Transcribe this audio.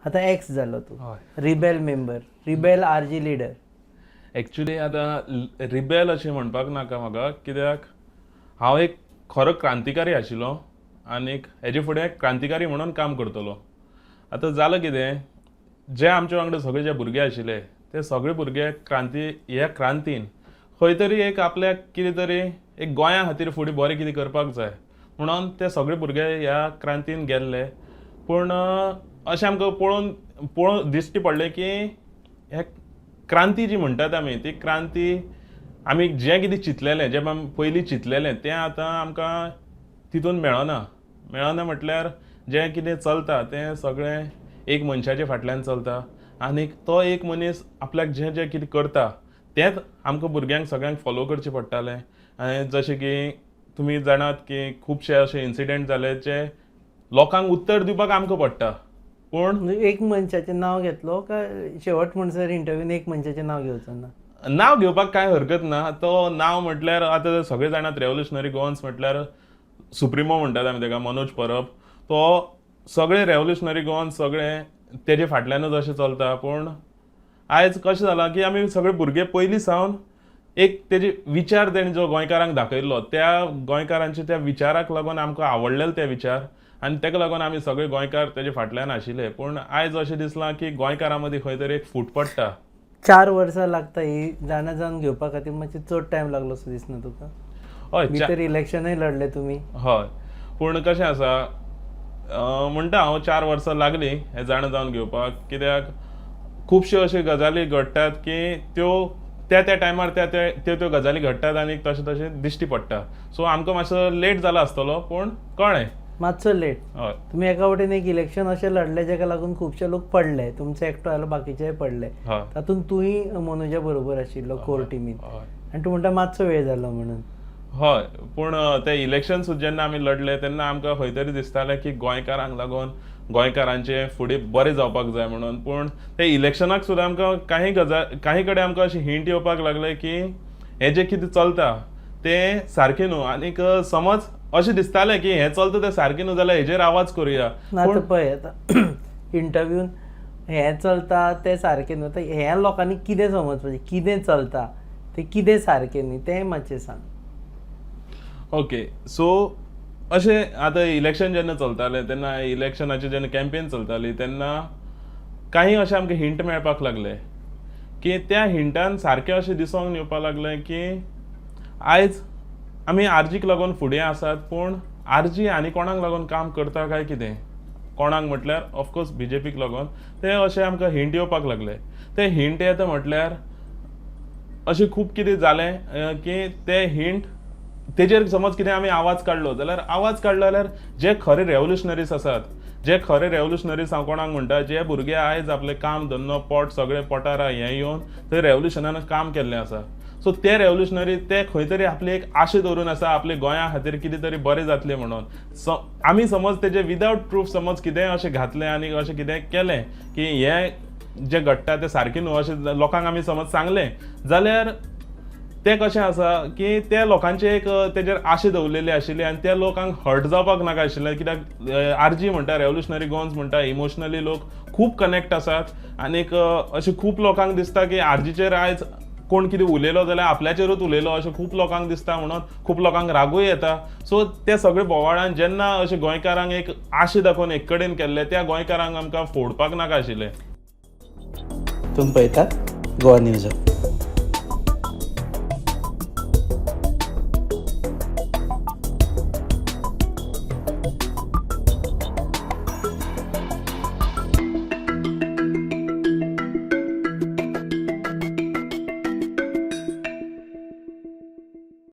आता एक्स जालो तू, हय. रिबेल मेंबर, रिबेल आरजी लिडर. एक्चुली आतां रिबेल अशें म्हणपाक नाका म्हाका, कित्याक हांव एक खरो क्रांतिकारी आशिल्लो आनीक हेजे फुडें क्रांतिकारी म्हणून काम करतलो. आतां जालें कितें, जे आमचे वांगडा सगळे जे भुरगे आशिल्ले ते सगळे भुरगे ह्या क्रांतीन खंय तरी एक आपल्याक कितें तरी एक गोंया खातीर फुडें बरें कितें करपाक जाय म्हणून ते सगळे भुरगे ह्या क्रांतीन गेल्ले. पूण अशें आमकां पळोवन दिश्टी पडलें की हे क्रांती जी म्हणटात आमी, ती क्रांती आमी जें कितें चिंतलेलें, जें आमी पयलीं चिंतलेलें तें आतां आमकां तितून मेळना म्हटल्यार जें कितें चलता तें सगळें एक मनशाचे फाटल्यान चलता आनीक तो एक मनीस आपल्याक जें जें कितें करता तेंच आमकां भुरग्यांक सगळ्यांक फॉलो करचें पडटालें. आनी जशें की तुमी जाणात की खुबशे अशे इन्सिडेंट जाले जे लोकांक उत्तर दिवपाक आमकां पडटा. पूण म्हणजे एक मनशाचें नांव घेतलो काय शेवट म्हणसर इंटरव्यून एक मनशाचें नांव घेवचो ना? नांव घेवपाक कांय हरकत ना. तो नांव म्हटल्यार आतां सगळे जाणात रेव्होल्युशनरी गोवन्स म्हटल्यार सुप्रिमो म्हणटात आमी ताका, मनोज परब. तो सगळे रेव्होल्युशनरी गोवन्स सगळे तेजे फाटल्यानूच अशें चलता. पूण आयज कशें जालां की आमी सगळे भुरगे पयलीं सावन एक तेजे विचार तेणी जो गोंयकारांक दाखयल्लो, त्या गोंयकारांच्या त्या विचाराक लागून आमकां आवडलेले ते विचार आनी ताका लागून आमी सगळे गोंयकार तेजे फाटल्यान आशिल्ले. पूण आयज अशें दिसलां की गोंयकारां मदीं खंय तरी एक फूट पडटा. 4 वर्सां लागता ही जावन घेवपा खातीर, मातशें चड टायम लागलो सो दिसना तुका? हय. भितर इलेक्शनय लढले तुमी. हय. पूण कशें आसा, म्हणटा हांव 4 वर्सां लागलीं हें जावन घेवपाक, कित्याक खुबश्यो अश्यो गजाली घडटात की त्यो त्या टायमार त्यो गजाली घडटात आनी तशें दिश्टी पडटा. सो आमकां मातसो लेट जालो आसतलो पूण कळ्ळें. मातसो लेट. हय. तुमी एका वटेन एक इलेक्शन अशें लढलें जेका लागून खुबशे लोक पडले, तुमचो एकटो आयलो बाकीचेय पडले. हय. तातूंत तुयी मनोजा बरोबर आशिल्लो कोर टिमीन, हय. आनी तूं म्हणटा मातसो वेळ जालो म्हणून. हय. पूण ते इलेक्शन जेन्ना आमी लढले तेन्ना आमकां खंय तरी दिसतालें की गोंयकारांक लागून गोंयकारांचें फुडें बरें जावपाक जाय म्हणून. पूण ते इलेक्शनाक सुद्दां आमकां काही कडेन आमकां अशें हिंट येवपाक लागलें की हें जें कितें चलता तें सारकें न्हू. आनीक समज अशें दिसतालें की हें चलता तें सारकें न्हू जाल्यार हेजेर आवाज करुया. ना तर पळय आतां इंटरव्यून हें चलता तें सारकें न्हू, आतां ह्या लोकांनी कितें समजपाचें, कितें चलता तें कितें सारकें न्ही तें मातशें सांग. ओके. सो अशें आतां इलेक्शन जेन्ना चलतालें तेन्ना इलेक्शनाची जेन्ना कॅम्पेन चलताली तेन्ना काही अशें आमकां हिंट मेळपाक लागले की त्या हिंटान सारकें अशें दिसोंक येवपाक लागलें की आयज आमी आरजीक लागून फुडें आसात, पूण आरजी आनी कोणाक लागून काम करता काय कितें, कोणाक म्हटल्यार ऑफकोर्स BJPक लागून तें अशें आमकां हिंट येवपाक लागले. ते हिंट येता म्हटल्यार अशें खूब कितें जालें की ते हिंट तेजेर समज कितें आमी आवाज काडलो जाल्यार जे खरे रेव्होल्युशनरीज आसात, जे खरे रेव्होल्युशनरीज हांव कोणाक म्हणटा, जे भुरगे आयज आपलें काम धंदो पोट सगळें पोटारा हें येवन थंय रेव्होल्युशनान काम केल्लें आसा. सो ते रेव्होल्युशनरी ते खंय तरी आपली एक आशा दवरून आसा आपले गोंया खातीर कितें तरी बरें जातलें म्हणून. आमी समज तेजे विदावट प्रूफ समज कितेंय अशें घातलें आनी अशें कितें केलें की हें जें घडटा तें सारकें न्हू अशें लोकांक आमी समज सांगलें जाल्यार तें कशें आसा की त्या लोकांचे एक तेजेर आशा दवरलेली आशिल्ली आनी त्या लोकांक हर्ट जावपाक नाका आशिल्लें. कित्याक आरजी म्हणटा, रेव्होल्युशनरी गोवन्स म्हणटा, इमोशनली लोक खूब कनेक्ट आसात आनीक अशें खूब लोकांक दिसता की आरजीचेर आयज कोण कितें उलयलो जाल्यार आपल्याचेरूच उलयलो अशें खूब लोकांक दिसता म्हणून खूब लोकांक रागूय येता. सो ते सगळे बोवाळान जेन्ना अशें गोंयकारांक एक आशा दाखोवन एक कडेन केल्ले त्या गोंयकारांक आमकां फोडपाक नाका आशिल्लें. तुमी पळयतात गोवा न्यूज.